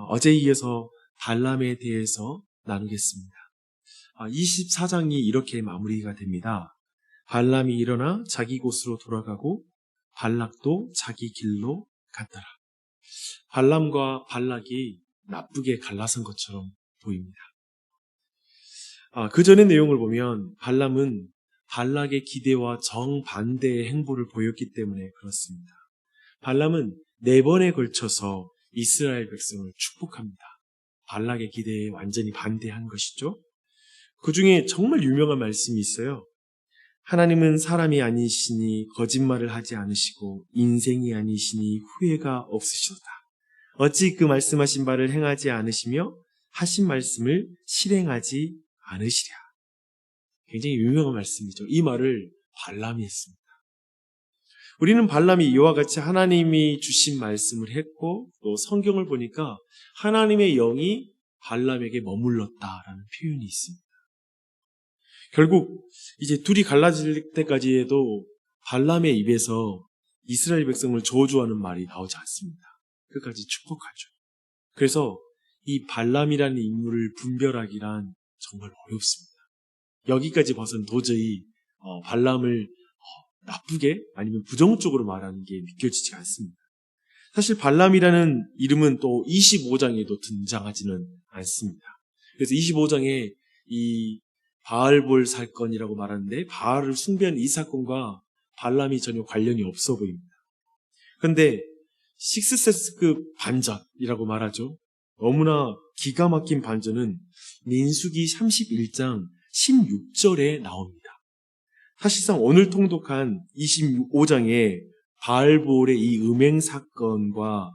어제에 이어서 발람에 대해서 나누겠습니다. 24장이 이렇게 마무리가 됩니다. 발람이 일어나 자기 곳으로 돌아가고 발락도 자기 길로 갔더라. 발람과 발락이 나쁘게 갈라선 것처럼 보입니다. 그 전의 내용을 보면 발람은 발락의 기대와 정반대의 행보를 보였기 때문에 그렇습니다. 발람은 4번에 걸쳐서 이스라엘 백성을 축복합니다. 발락의 기대에 완전히 반대한 것이죠. 그 중에 정말 유명한 말씀이 있어요. 하나님은 사람이 아니시니 거짓말을 하지 않으시고 인생이 아니시니 후회가 없으시도다. 어찌 그 말씀하신 바를 행하지 않으시며 하신 말씀을 실행하지 않으시랴. 굉장히 유명한 말씀이죠. 이 말을 발람이 했습니다. 우리는 발람이 이와 같이 하나님이 주신 말씀을 했고 또 성경을 보니까 하나님의 영이 발람에게 머물렀다라는 표현이 있습니다. 결국 이제 둘이 갈라질 때까지 해도 발람의 입에서 이스라엘 백성을 저주하는 말이 나오지 않습니다. 끝까지 축복하죠. 그래서 이 발람이라는 인물을 분별하기란 정말 어렵습니다. 여기까지 봐서는 도저히 발람을 나쁘게 아니면 부정적으로 말하는 게 믿겨지지 않습니다. 사실 발람이라는 이름은 또 25장에도 등장하지는 않습니다. 그래서 25장에 이 바알볼 사건이라고 말하는데 바알을 숭배한 이 사건과 발람이 전혀 관련이 없어 보입니다. 그런데 식스센스급 반전이라고 말하죠. 너무나 기가 막힌 반전은 민수기 31장 16절에 나옵니다. 사실상 오늘 통독한 25장에 바알볼의 이 음행 사건과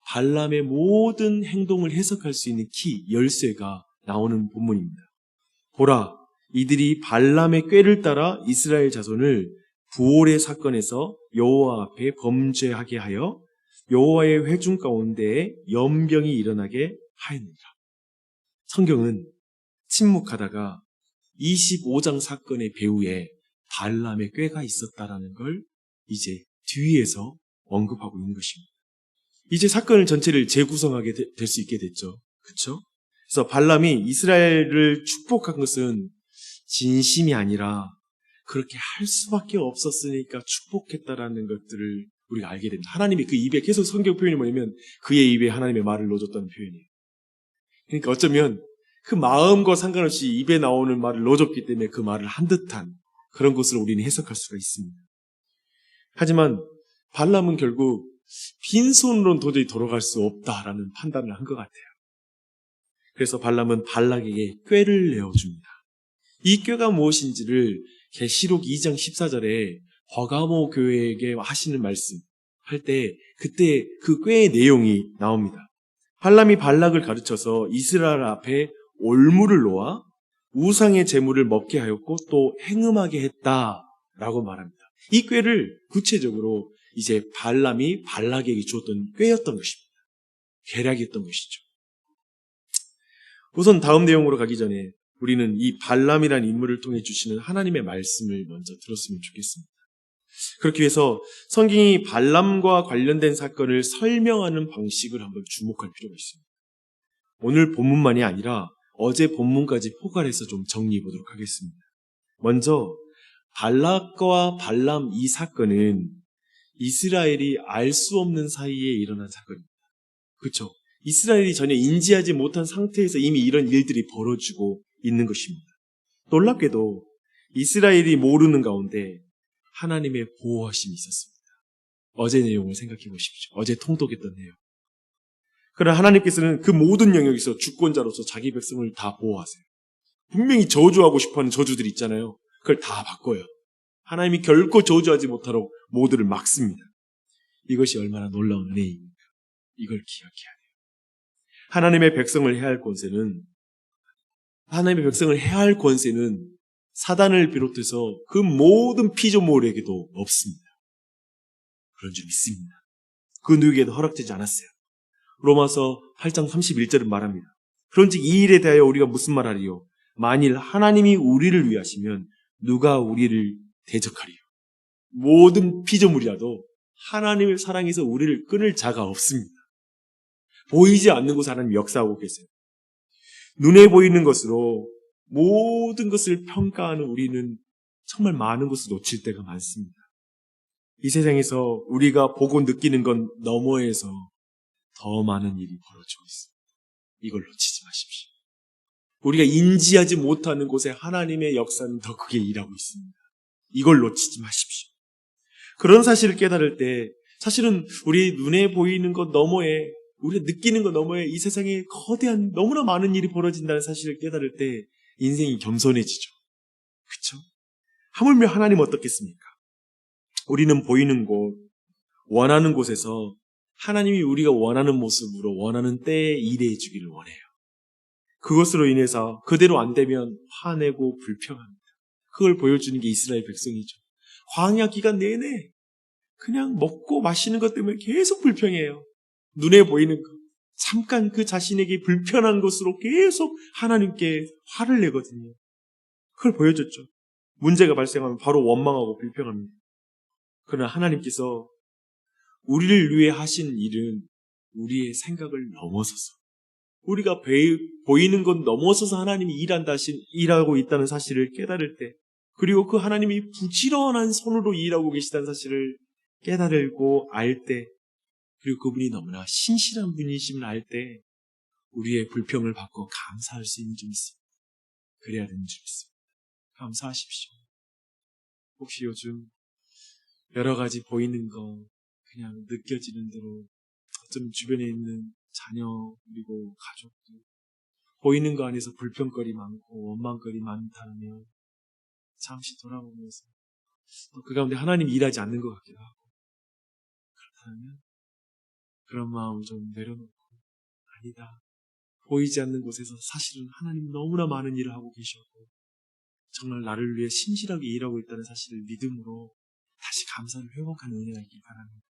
발람의 모든 행동을 해석할 수 있는 키, 열쇠가 나오는 본문입니다. 보라, 이들이 발람의 꾀를 따라 이스라엘 자손을 부올의 사건에서 여호와 앞에 범죄하게 하여 여호와의 회중 가운데에 연병이 일어나게 하였느니라. 성경은 침묵하다가 25장 사건의 배후에 발람의 꾀가 있었다라는 걸 이제 뒤에서 언급하고 있는 것입니다. 이제 사건을 전체를 재구성하게 될 수 있게 됐죠. 그렇죠? 그래서 발람이 이스라엘을 축복한 것은 진심이 아니라 그렇게 할 수밖에 없었으니까 축복했다라는 것들을 우리가 알게 됩니다. 하나님이 그 입에 계속 성경 표현이 뭐냐면 그의 입에 하나님의 말을 넣어줬다는 표현이에요. 그러니까 어쩌면 그 마음과 상관없이 입에 나오는 말을 넣어줬기 때문에 그 말을 한 듯한 그런 것을 우리는 해석할 수가 있습니다. 하지만 발람은 결국 빈손으로는 도저히 돌아갈 수 없다라는 판단을 한 것 같아요. 그래서 발람은 발락에게 꾀를 내어줍니다. 이 꾀가 무엇인지를 계시록 2장 14절에 버가모 교회에게 하시는 말씀 할 때 그때 그 꾀의 내용이 나옵니다. 발람이 발락을 가르쳐서 이스라엘 앞에 올무를 놓아 우상의 제물을 먹게 하였고 또 행음하게 했다라고 말합니다. 이 꾀를 구체적으로 이제 발람이 발락에게 주었던 꾀였던 것입니다. 계략이었던 것이죠. 우선 다음 내용으로 가기 전에 우리는 이 발람이라는 인물을 통해 주시는 하나님의 말씀을 먼저 들었으면 좋겠습니다. 그렇기 위해서 성경이 발람과 관련된 사건을 설명하는 방식을 한번 주목할 필요가 있습니다. 오늘 본문만이 아니라 어제 본문까지 포괄해서 좀 정리해 보도록 하겠습니다. 먼저 발락과 발람 이 사건은 이스라엘이 알 수 없는 사이에 일어난 사건입니다. 그렇죠? 이스라엘이 전혀 인지하지 못한 상태에서 이미 이런 일들이 벌어지고 있는 것입니다. 놀랍게도 이스라엘이 모르는 가운데 하나님의 보호하심이 있었습니다. 어제 내용을 생각해 보십시오. 어제 통독했던 내용. 그러나 하나님께서는 그 모든 영역에서 주권자로서 자기 백성을 다 보호하세요. 분명히 저주하고 싶어하는 저주들이 있잖아요. 그걸 다 바꿔요. 하나님이 결코 저주하지 못하도록 모두를 막습니다. 이것이 얼마나 놀라운 은혜입니까? 이걸 기억해야 돼요. 하나님의 백성을 해할 권세는 사단을 비롯해서 그 모든 피조물에게도 없습니다. 그런 줄 믿습니다. 그 누구에게도 허락되지 않았어요. 로마서 8장 31절은 말합니다. 그런즉 이 일에 대하여 우리가 무슨 말하리요? 만일 하나님이 우리를 위하시면 누가 우리를 대적하리요? 모든 피조물이라도 하나님을 사랑해서 우리를 끊을 자가 없습니다. 보이지 않는 곳에 하나님 역사하고 계세요. 눈에 보이는 것으로 모든 것을 평가하는 우리는 정말 많은 것을 놓칠 때가 많습니다. 이 세상에서 우리가 보고 느끼는 건 너머에서 더 많은 일이 벌어지고 있습니다. 이걸 놓치지 마십시오. 우리가 인지하지 못하는 곳에 하나님의 역사는 더 크게 일하고 있습니다. 이걸 놓치지 마십시오. 그런 사실을 깨달을 때 사실은 우리 눈에 보이는 것 너머에, 우리가 느끼는 것 너머에 이 세상에 거대한 너무나 많은 일이 벌어진다는 사실을 깨달을 때 인생이 겸손해지죠. 그렇죠? 하물며 하나님 어떻겠습니까? 우리는 보이는 곳, 원하는 곳에서 하나님이 우리가 원하는 모습으로 원하는 때에 일해 주기를 원해요. 그것으로 인해서 그대로 안 되면 화내고 불평합니다. 그걸 보여주는 게 이스라엘 백성이죠. 광야 기간 내내 그냥 먹고 마시는 것 때문에 계속 불평해요. 눈에 보이는 것, 잠깐 그 자신에게 불편한 것으로 계속 하나님께 화를 내거든요. 그걸 보여줬죠. 문제가 발생하면 바로 원망하고 불평합니다. 그러나 하나님께서 우리를 위해 하신 일은 우리의 생각을 넘어서서, 우리가 보이는 건 넘어서서 하나님이 일하고 있다는 사실을 깨달을 때, 그리고 그 하나님이 부지런한 손으로 일하고 계시다는 사실을 깨달고 알 때, 그리고 그분이 너무나 신실한 분이심을 알 때 우리의 불평을 받고 감사할 수 있는 줄 믿습니다. 그래야 되는 줄 믿습니다. 감사하십시오. 혹시 요즘 여러 가지 보이는 거 그냥 느껴지는 대로 어쩜 주변에 있는 자녀 그리고 가족들 보이는 거 안에서 불평거리 많고 원망거리 많다면 잠시 돌아보면서 그 가운데 하나님이 일하지 않는 것 같기도 하고, 그렇다면 그런 마음을 좀 내려놓고, 아니다, 보이지 않는 곳에서 사실은 하나님이 너무나 많은 일을 하고 계셨고 정말 나를 위해 신실하게 일하고 있다는 사실을 믿음으로 다시 감사를 회복하는 은혜가 있길 바랍니다.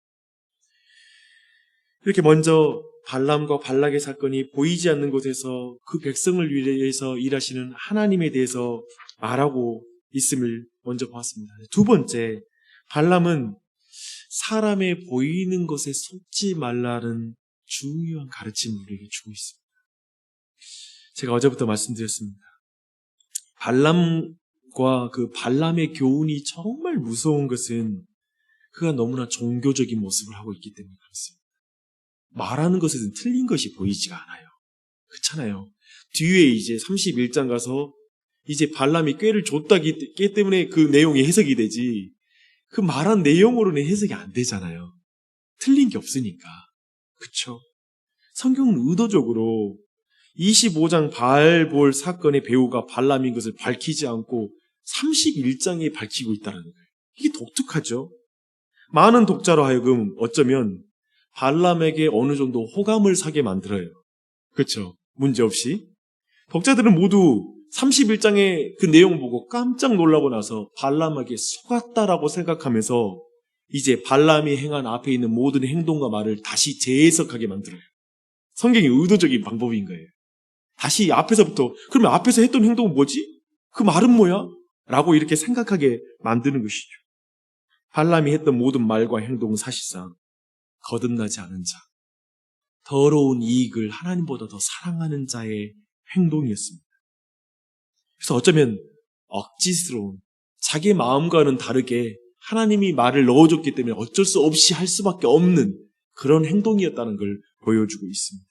이렇게 먼저 발람과 발락의 사건이 보이지 않는 곳에서 그 백성을 위해서 일하시는 하나님에 대해서 말하고 있음을 먼저 보았습니다. 두 번째, 발람은 사람의 보이는 것에 속지 말라는 중요한 가르침을 우리에게 주고 있습니다. 제가 어제부터 말씀드렸습니다. 발람과 그 발람의 교훈이 정말 무서운 것은 그가 너무나 종교적인 모습을 하고 있기 때문에 그렇습니다. 말하는 것에는 틀린 것이 보이지가 않아요. 그렇잖아요. 뒤에 이제 31장 가서 이제 발람이 꾀를 줬다기 때문에 그 내용이 해석이 되지, 그 말한 내용으로는 해석이 안 되잖아요. 틀린 게 없으니까. 그쵸? 성경은 의도적으로 25장 바알볼 사건의 배우가 발람인 것을 밝히지 않고 31장에 밝히고 있다는 거예요. 이게 독특하죠? 많은 독자로 하여금 어쩌면 발람에게 어느 정도 호감을 사게 만들어요. 그렇죠? 문제없이. 독자들은 모두 31장의 그 내용 보고 깜짝 놀라고 나서 발람에게 속았다라고 생각하면서 이제 발람이 행한 앞에 있는 모든 행동과 말을 다시 재해석하게 만들어요. 성경이 의도적인 방법인 거예요. 다시 앞에서부터, 그러면 앞에서 했던 행동은 뭐지? 그 말은 뭐야? 라고 이렇게 생각하게 만드는 것이죠. 발람이 했던 모든 말과 행동은 사실상 거듭나지 않은 자, 더러운 이익을 하나님보다 더 사랑하는 자의 행동이었습니다. 그래서 어쩌면 억지스러운, 자기 마음과는 다르게 하나님이 말을 넣어줬기 때문에 어쩔 수 없이 할 수밖에 없는 그런 행동이었다는 걸 보여주고 있습니다.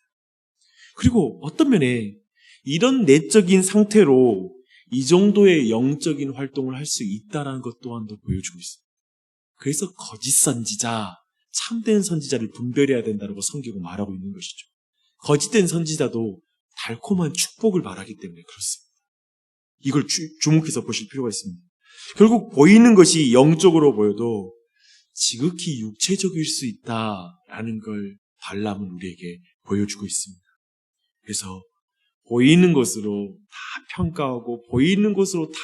그리고 어떤 면에 이런 내적인 상태로 이 정도의 영적인 활동을 할 수 있다는 것 또한도 보여주고 있습니다. 그래서 거짓 선지자, 참된 선지자를 분별해야 된다고 성경은 말하고 있는 것이죠. 거짓된 선지자도 달콤한 축복을 말하기 때문에 그렇습니다. 이걸 주목해서 보실 필요가 있습니다. 결국 보이는 것이 영적으로 보여도 지극히 육체적일 수 있다라는 걸 발람은 우리에게 보여주고 있습니다. 그래서 보이는 것으로 다 평가하고 보이는 것으로 다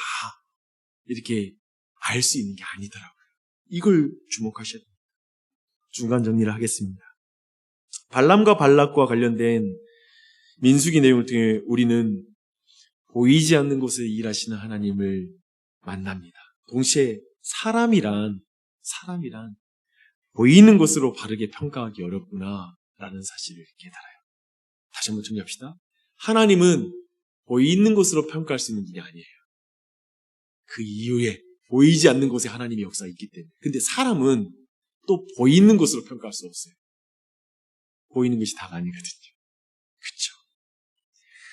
이렇게 알 수 있는 게 아니더라고요. 이걸 주목하셔야 됩니다. 중간 정리를 하겠습니다. 발람과 발락과 관련된 민수기 내용을 통해 우리는 보이지 않는 곳에 일하시는 하나님을 만납니다. 동시에 사람이란 사람이란 보이는 것으로 바르게 평가하기 어렵구나라는 사실을 깨달아요. 다시 한번 정리합시다. 하나님은 보이는 것으로 평가할 수 있는 분이 아니에요. 그 이후에 보이지 않는 곳에 하나님의 역사가 있기 때문에. 근데 사람은 또 보이는 것으로 평가할 수 없어요. 보이는 것이 다가 아니거든요. 그렇죠?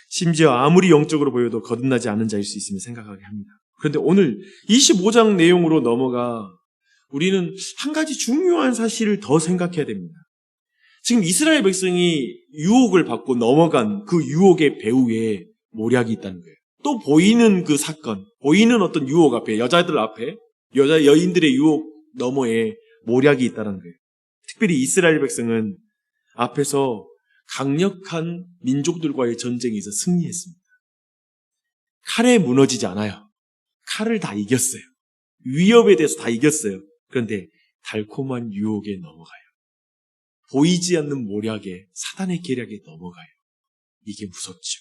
심지어 아무리 영적으로 보여도 거듭나지 않은 자일 수 있으면 생각하게 합니다. 그런데 오늘 25장 내용으로 넘어가 우리는 한 가지 중요한 사실을 더 생각해야 됩니다. 지금 이스라엘 백성이 유혹을 받고 넘어간 그 유혹의 배후에 모략이 있다는 거예요. 또 보이는 그 사건, 보이는 어떤 유혹 앞에, 여자들 앞에, 여인들의 유혹 너머에 모략이 있다는 거예요. 특별히 이스라엘 백성은 앞에서 강력한 민족들과의 전쟁에서 승리했습니다. 칼에 무너지지 않아요. 칼을 다 이겼어요. 위협에 대해서 다 이겼어요. 그런데 달콤한 유혹에 넘어가요. 보이지 않는 모략에, 사단의 계략에 넘어가요. 이게 무섭죠.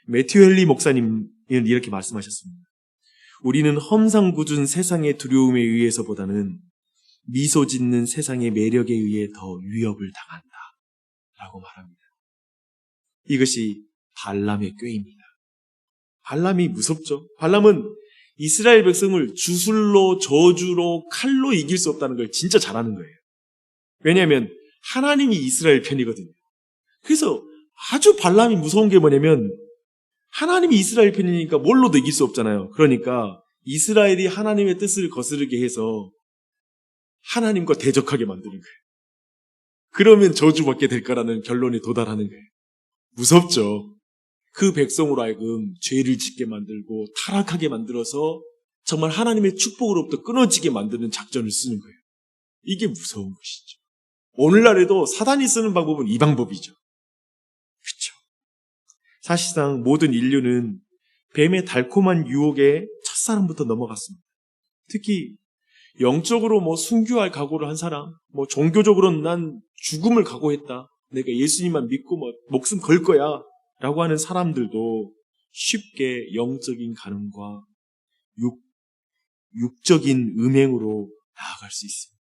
매튜 헨리 목사님은 이렇게 말씀하셨습니다. 우리는 험상궂은 세상의 두려움에 의해서보다는 미소 짓는 세상의 매력에 의해 더 위협을 당한다 라고 말합니다. 이것이 발람의 꾀입니다. 발람이 무섭죠. 발람은 이스라엘 백성을 주술로, 저주로, 칼로 이길 수 없다는 걸 진짜 잘하는 거예요. 왜냐하면 하나님이 이스라엘 편이거든요. 그래서 아주 발람이 무서운 게 뭐냐면 하나님이 이스라엘 편이니까 뭘로도 이길 수 없잖아요. 그러니까 이스라엘이 하나님의 뜻을 거스르게 해서 하나님과 대적하게 만드는 거예요. 그러면 저주받게 될 거라는 결론에 도달하는 거예요. 무섭죠. 그 백성으로 하여금 죄를 짓게 만들고 타락하게 만들어서 정말 하나님의 축복으로부터 끊어지게 만드는 작전을 쓰는 거예요. 이게 무서운 것이죠. 오늘날에도 사단이 쓰는 방법은 이 방법이죠. 그렇죠. 사실상 모든 인류는 뱀의 달콤한 유혹에 첫사람부터 넘어갔습니다. 특히 영적으로 순교할 각오를 한 사람, 종교적으로는 난 죽음을 각오했다. 내가 예수님만 믿고 목숨 걸 거야. 라고 하는 사람들도 쉽게 영적인 가늠과 육적인 음행으로 나아갈 수 있습니다.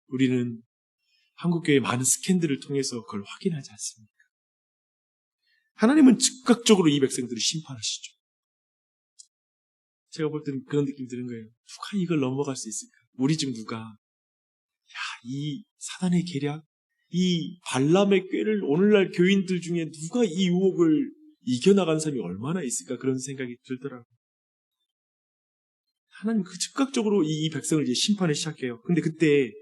우리는 한국교회의 많은 스캔들을 통해서 그걸 확인하지 않습니까? 하나님은 즉각적으로 이 백성들을 심판하시죠. 제가 볼 때는 그런 느낌이 드는 거예요. 누가 이걸 넘어갈 수 있을까? 우리 중 누가 이 사단의 계략, 이 발람의 꾀를 오늘날 교인들 중에 누가 이 유혹을 이겨나간 사람이 얼마나 있을까? 그런 생각이 들더라고요. 하나님 그 즉각적으로 이 백성을 이제 심판을 시작해요. 근데 그때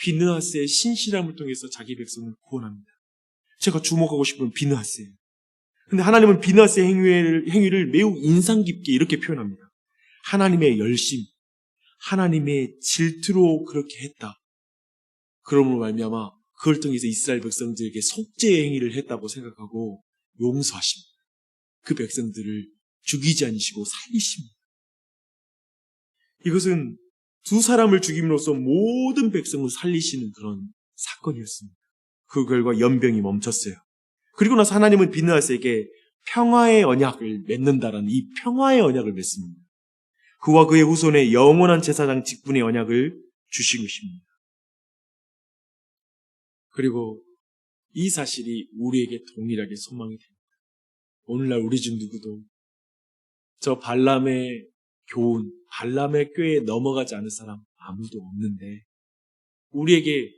비느하스의 신실함을 통해서 자기 백성을 구원합니다. 제가 주목하고 싶은 비느하스예요. 근데 하나님은 비느하스의 행위를 매우 인상 깊게 이렇게 표현합니다. 하나님의 열심, 하나님의 질투로 그렇게 했다. 그러므로 말미암아 그걸 통해서 이스라엘 백성들에게 속죄의 행위를 했다고 생각하고 용서하십니다. 그 백성들을 죽이지 않으시고 살리십니다. 이것은 두 사람을 죽임으로써 모든 백성을 살리시는 그런 사건이었습니다. 그 결과 연병이 멈췄어요. 그리고 나서 하나님은 비느하스에게 평화의 언약을 맺는다라는 이 평화의 언약을 맺습니다. 그와 그의 후손의 영원한 제사장 직분의 언약을 주신 것입니다. 그리고 이 사실이 우리에게 동일하게 소망이 됩니다. 오늘날 우리 중 누구도 저 발람의 교훈, 발람의 꾀에 넘어가지 않을 사람 아무도 없는데 우리에게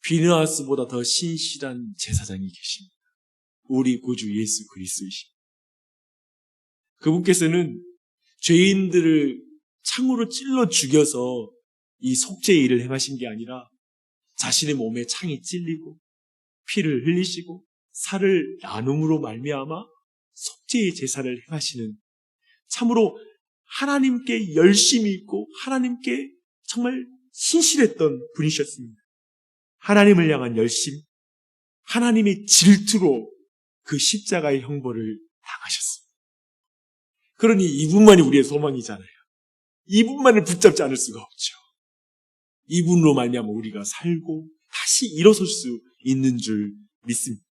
비느하스보다 더 신실한 제사장이 계십니다. 우리 구주 예수 그리스도이십니다. 그분께서는 죄인들을 창으로 찔러 죽여서 이 속죄의 일을 행하신 게 아니라 자신의 몸에 창이 찔리고 피를 흘리시고 살을 나눔으로 말미암아 속죄의 제사를 행하시는 참으로 하나님께 열심히 있고 하나님께 정말 신실했던 분이셨습니다. 하나님을 향한 열심, 하나님의 질투로 그 십자가의 형벌을 당하셨습니다. 그러니 이분만이 우리의 소망이잖아요. 이분만을 붙잡지 않을 수가 없죠. 이분으로 말미암아 우리가 살고 다시 일어설 수 있는 줄 믿습니다.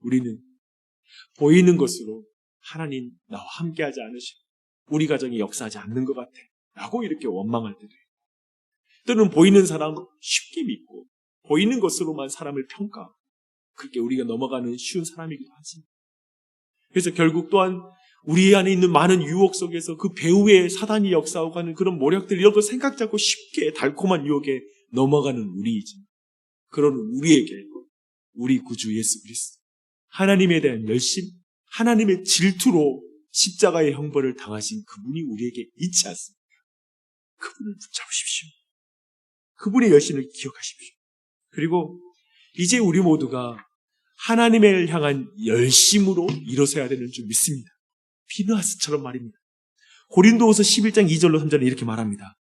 우리는 보이는 것으로 하나님 나와 함께하지 않으시고 우리 가정이 역사하지 않는 것 같아 라고 이렇게 원망할 때도 있고 또는 보이는 사람 쉽게 믿고 보이는 것으로만 사람을 평가하고 그렇게 우리가 넘어가는 쉬운 사람이기도 하지. 그래서 결국 또한 우리 안에 있는 많은 유혹 속에서 그 배후에 사단이 역사하고 하는 그런 모략들 이런 거 생각 잡고 쉽게 달콤한 유혹에 넘어가는 우리이지. 그런 우리에게 우리 구주 예수 그리스도 하나님에 대한 열심, 하나님의 질투로 십자가의 형벌을 당하신 그분이 우리에게 있지 않습니까? 그분을 붙잡으십시오. 그분의 열심을 기억하십시오. 그리고 이제 우리 모두가 하나님을 향한 열심으로 일어서야 되는 줄 믿습니다. 피느하스처럼 말입니다. 고린도후서 11장 2절로 3절에 이렇게 말합니다.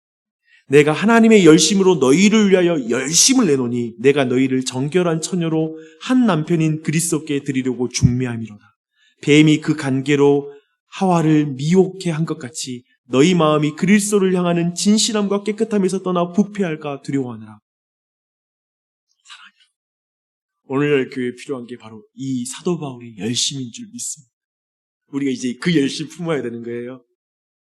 내가 하나님의 열심으로 너희를 위하여 열심을 내노니 내가 너희를 정결한 처녀로 한 남편인 그리스도께 드리려고 중매함이로다. 뱀이 그 간계로 하와를 미혹해 한 것 같이 너희 마음이 그리스도를 향하는 진실함과 깨끗함에서 떠나 부패할까 두려워하느라. 오늘날 교회에 필요한 게 바로 이 사도 바울의 열심인 줄 믿습니다. 우리가 이제 그 열심 품어야 되는 거예요.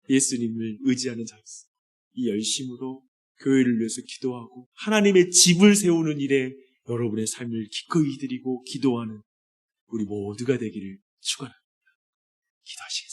예수님을 의지하는 자였어. 이 열심으로 교회를 위해서 기도하고 하나님의 집을 세우는 일에 여러분의 삶을 기꺼이 드리고 기도하는 우리 모두가 되기를 축원합니다. 기도하시겠습니다.